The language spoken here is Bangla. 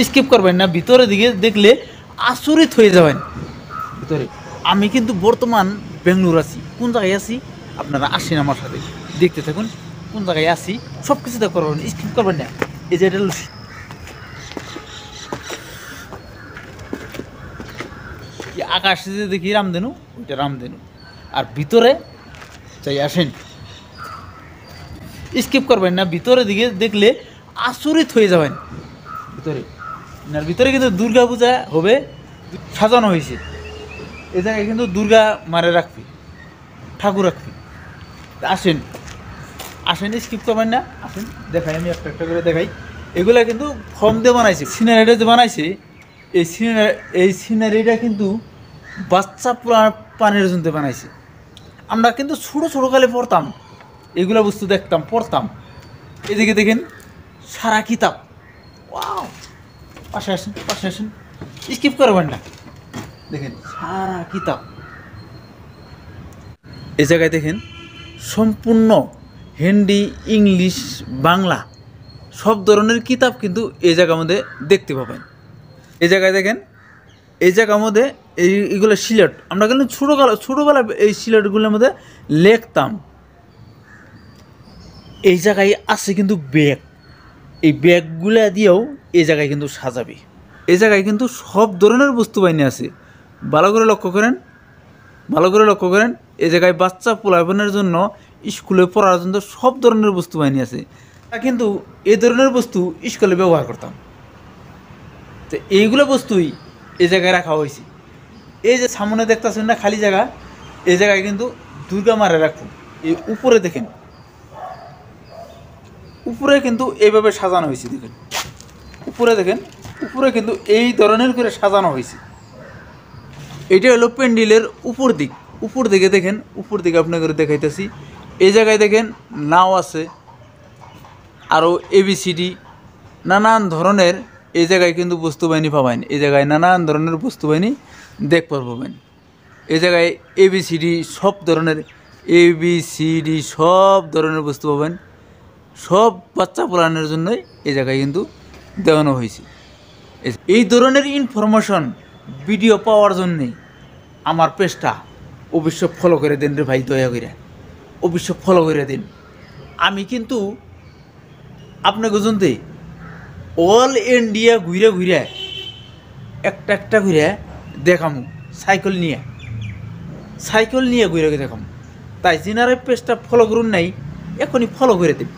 স্কিপ করবেন না, ভিতরের দিকে দেখলে আচরিত হয়ে যাবেন। ভিতরে আমি কিন্তু বর্তমান বেঙ্গলোর আছি। কোন জায়গায় আছি আপনারা আসেন আমার সাথে, দেখতে থাকুন কোন জায়গায় আছি, সব কিছু দেখতে পারবেন, স্কিপ করবেন না। এই যে এটা আকাশে যে দেখি রামধেনু, ওইটা রামধেনু। আর ভিতরে চাই আসেন, স্কিপ করবেন না, ভিতরের দিকে দেখলে আচরিত হয়ে যাবেন। ভিতরে কিন্তু দুর্গা পূজা হবে, সাজানো হয়েছে। এ জায়গায় কিন্তু দুর্গা মারে রাখবি, ঠাকুর রাখবি। আসেন আসেন, স্কিপ করবেন না, আসেন দেখাই, আমি একটা একটা করে দেখাই। এগুলা কিন্তু ফর্ম দিয়ে বানাইছে, সিনারিটা যে বানাইছে, এই সিনারিটা কিন্তু বাচ্চা পানির জন্য বানাইছে। আমরা কিন্তু ছোটো ছোটো কালে পড়তাম, এগুলো বস্তু দেখতাম, পড়তাম। এদিকে দেখেন সারা কিতাব, ওয়াও। পাশে আসেন, পাশে আসেন, স্কিপ করবেন না, দেখেন সারা কিতাব। এই জায়গায় দেখেন সম্পূর্ণ হিন্দি, ইংলিশ, বাংলা সব ধরনের কিতাব কিন্তু এই জায়গার মধ্যে দেখতে পাবেন। এই জায়গায় দেখেন, এই জায়গার মধ্যে এইগুলো সিলেট, আমরা কিন্তু ছোটোবেলা এই সিলেটগুলোর মধ্যে লিখতাম। এই জায়গায় আছে কিন্তু ব্যাগ, এই ব্যাগগুলো দিয়েও এই জায়গায় কিন্তু সাজাবে। এই জায়গায় কিন্তু সব ধরনের বস্তু বাহিনী আছে, ভালো করে লক্ষ্য করেন, ভালো করে লক্ষ্য করেন। এই জায়গায় বাচ্চা পোলাপানের জন্য, স্কুলে পড়ার জন্য সব ধরনের বস্তু বাহিনী আছে। কিন্তু এই ধরনের বস্তু স্কুলে ব্যবহার করতাম, তো এইগুলো বস্তুই এই জায়গায় রাখা হয়েছে। এই যে সামনে দেখতেছেন না খালি জায়গা, এই জায়গায় কিন্তু দুর্গা মারে রাখুন। এই উপরে দেখেন, উপরে কিন্তু এইভাবে সাজানো হয়েছে, দেখেন উপরে দেখেন, উপরে কিন্তু এই ধরনের করে সাজানো হয়েছে। এটা হলো প্যান্ডেলের উপর দিক। উপর দিকে দেখেন, উপর দিকে আপনাকে দেখাইতেছি। এই জায়গায় দেখেন নাও আছে, আরও ABCD নানান ধরনের এই জায়গায় কিন্তু বস্তু বাহিনী পাবেন। এই জায়গায় নানান ধরনের বস্তু বাহিনী দেখতে পাবেন। এই জায়গায় ABCD সব ধরনের, ABCD সব ধরনের বস্তু পাবেন। সব বাচ্চা পড়ানোর জন্যই এই জায়গায় কিন্তু দেওয়ানো হয়েছে। এই ধরনের ইনফরমেশন ভিডিও পাওয়ার জন্যে আমার পেজটা অবশ্যই ফলো করে দেন রে ভাই, দয়া করে অবশ্যই ফলো করে দিন। আমি কিন্তু আপনাকে জনতে অল ইন্ডিয়া ঘুরে ঘুরে একটা একটা ঘুরে দেখামু, সাইকেল নিয়ে ঘুরে দেখাম। তাই যিনারা পেজটা ফলো করুন নাই, এখনই ফলো করে দিন।